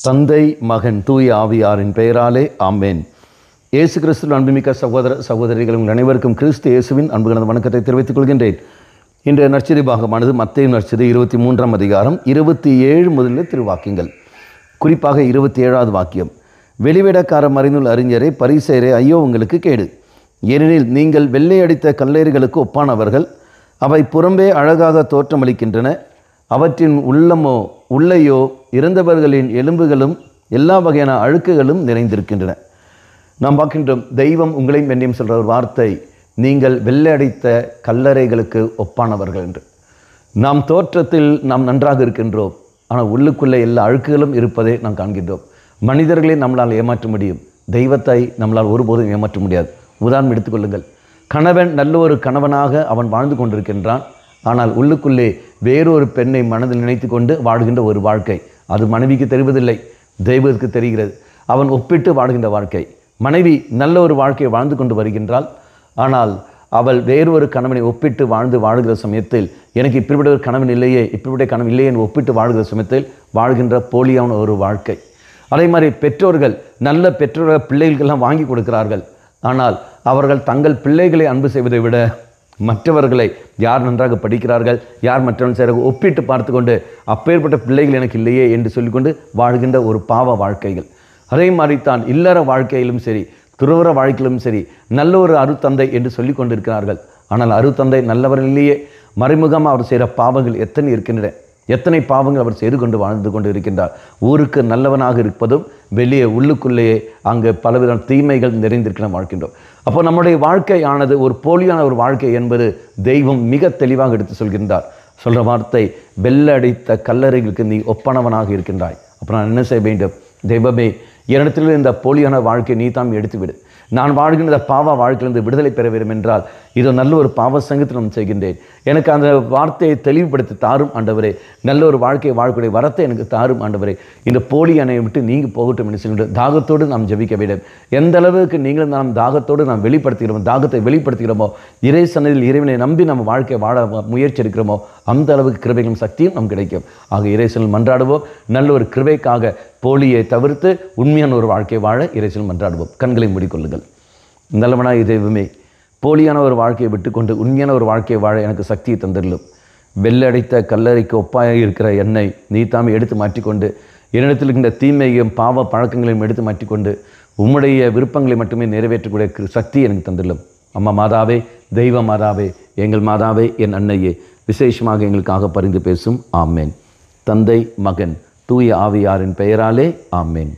தந்தை, மகன், தூய ஆவியாரின் பெயராலே ஆமேன். இயேசு கிறிஸ்துவின் அன்புமிக்க சகோதர சகோதரிகள் உங்கள் அனைவருக்கும் கிறிஸ்து இயேசுவின் அன்புகளது வணக்கத்தை தெரிவித்துக் கொள்கின்றேன். இன்றைய நற்செய்தி பாகமானது மத்தேயு நற்செய்தி 23ஆம் அதிகாரம் 27 முதலில் திருவாக்கியங்கள். குறிப்பாக 27வது வாக்கியம். வெளிவேடக்கார மறைநூல் அறிஞரே, பரிசேயரே, ஐயோ உங்களுக்கு கேடு! ஏனெனில் நீங்கள் வெள்ளையடித்த கல்லேறுகளுக்கு ஒப்பானவர்கள். அவை புறம்பே அழகாக தோற்றமளிக்கின்றன, அவற்றின் உள்ளேயோ இறந்தவர்களின் எலும்புகளும் எல்லா வகையான அழுக்குகளும் நிறைந்திருக்கின்றன. நாம் பார்க்கின்றோம், தெய்வம் உங்களையும் என்னையும் சொல்கிற ஒரு வார்த்தை, நீங்கள் வெள்ளையடித்த கல்லறைகளுக்கு ஒப்பானவர்கள் என்று. நாம் தோற்றத்தில் நாம் நன்றாக இருக்கின்றோம், ஆனால் உள்ளுக்குள்ளே எல்லா அழுக்குகளும் இருப்பதை நாம் காண்கின்றோம். மனிதர்களை நம்மளால் ஏமாற்ற முடியும், தெய்வத்தை நம்மளால் ஒருபோதும் ஏமாற்ற முடியாது. உதாரணம் எடுத்துக்கொள்ளுங்கள். கணவன் நல்ல ஒரு கணவனாக அவன் வாழ்ந்து கொண்டிருக்கின்றான், ஆனால் உள்ளுக்குள்ளே வேறொரு பெண்ணை மனதில் நினைத்து கொண்டு வாழ்கின்ற ஒரு வாழ்க்கை. அது மனைவிக்கு தெரிவதில்லை, தெய்வத்துக்கு தெரிகிறது. அவன் ஒப்பிட்டு வாழ்கின்ற வாழ்க்கை. மனைவி நல்ல ஒரு வாழ்க்கையை வாழ்ந்து கொண்டு வருகின்றாள், ஆனால் அவள் வேறொரு கணவனை ஒப்பிட்டு வாழ்கிற சமயத்தில், எனக்கு இப்படிப்பட்ட ஒரு கணவன் இல்லையே, இப்படிப்பட்ட கணவன் இல்லையே என்று ஒப்பிட்டு வாழ்கிற சமயத்தில் வாழ்கின்ற போலியான ஒரு வாழ்க்கை. அதே மாதிரி பெற்றோர்கள், நல்ல பெற்றோர்கள் பிள்ளைகளுக்கெல்லாம் வாங்கி கொடுக்கிறார்கள், ஆனால் அவர்கள் தங்கள் பிள்ளைகளை அன்பு செய்வதை விட மற்றவர்களை, யார் நன்றாக படிக்கிறார்கள், யார் மற்றவர்கள் செய்கிறார்கள் ஒப்பிட்டு பார்த்து கொண்டு, அப்பேற்பட்ட பிள்ளைகள் எனக்கு இல்லையே என்று சொல்லிக்கொண்டு வாழ்கின்ற ஒரு பாவ வாழ்க்கைகள். அதே மாதிரி தான் இல்லற வாழ்க்கையிலும் சரி, துறவற வாழ்க்கையிலும் சரி, நல்ல ஒரு அருத்தந்தை என்று சொல்லி கொண்டிருக்கிறார்கள், ஆனால் அருத்தந்தை நல்லவர் இல்லையே. மறைமுகமாக அவர் செய்கிற பாவங்கள் எத்தனை இருக்கின்றன, எத்தனை பாவங்கள் அவர் செய்து கொண்டு வாழ்ந்து கொண்டு இருக்கின்றார். ஊருக்கு நல்லவனாக இருப்பதும் வெளியே உள்ளுக்குள்ளேயே அங்கு பலவிதமான தீமைகள் நிறைந்திருக்கிற வாழ்க்கின்றோம். அப்போ நம்முடைய வாழ்க்கையானது ஒரு போலியான ஒரு வாழ்க்கை என்பது தெய்வம் மிக தெளிவாக எடுத்து சொல்கின்றார். சொல்கிற வார்த்தை, வெள்ளடித்த கல்லறைகளுக்கு நீ ஒப்பானவனாக இருக்கின்றாய். அப்போ நான் என்ன செய்ய வேண்டும்? தெய்வமே, என்னிடத்தில் இந்த போலியான வாழ்க்கை நீ தாம் எடுத்துவிடு. நான் வாழ்கின்ற பாவ வாழ்க்கையிலிருந்து விடுதலை பெற வேண்டும் என்றால், இது நல்ல ஒரு பாவ சங்கத்தில் நான் செய்கின்றேன். எனக்கு அந்த வார்த்தையை தெளிவுபடுத்தி தாரும் ஆண்டவரே. நல்ல ஒரு வாழ்க்கையை வாழக்கூடிய வரத்தை எனக்கு தாரும் ஆண்டவரே. இந்த போலி அணையை விட்டு நீங்கள் போகட்டும் என்று சொல்கின்ற தாகத்தோடு நாம் ஜெபிக்க வேண்டும். எந்த அளவுக்கு நீங்கள் நாம் தாகத்தோடு நாம் தாகத்தை வெளிப்படுத்துகிறோமோ, இறை சன்னதியில் இறைவனை நம்பி நம்ம வாழ்க்கையை வாழ முயற்சி எடுக்கிறோமோ, அந்த அளவுக்கு கிருபைகளும் சக்தியும் நமக்கு கிடைக்கும். ஆக இறைசனில் மன்றாடுவோம். நல்ல ஒரு கிருபைக்காக போலியை தவிர்த்து உண்மையான ஒரு வாழ்க்கையை வாழ இறைசனில் மன்றாடுவோம். கண்களை மூடிக்கொள்ளுங்கள். நல்லவனாய் தெய்வமே, போலியான ஒரு வாழ்க்கையை விட்டுக்கொண்டு உண்மையான ஒரு வாழ்க்கையை வாழ எனக்கு சக்தியை தந்திரலும். வெள்ளடித்த கல்லறைக்கு ஒப்பாக இருக்கிற என்னை நீ தாமே எடுத்து மாற்றிக்கொண்டு, என்னிடத்தில் இருக்கின்ற தீமையும் பாவ பழக்கங்களையும் எடுத்து மாற்றிக்கொண்டு உம்முடைய விருப்பங்களை மட்டுமே நிறைவேற்றக்கூடிய சக்தி எனக்கு தந்திரலும். அம்மா மாதாவே, தெய்வ மாதாவே, எங்கள் மாதாவே, என் அன்னையே, விசேஷமாக எங்களுக்காக பரிந்து பேசும். ஆமேன். தந்தை, மகன், தூய ஆவியாரின் பெயராலே ஆமேன்.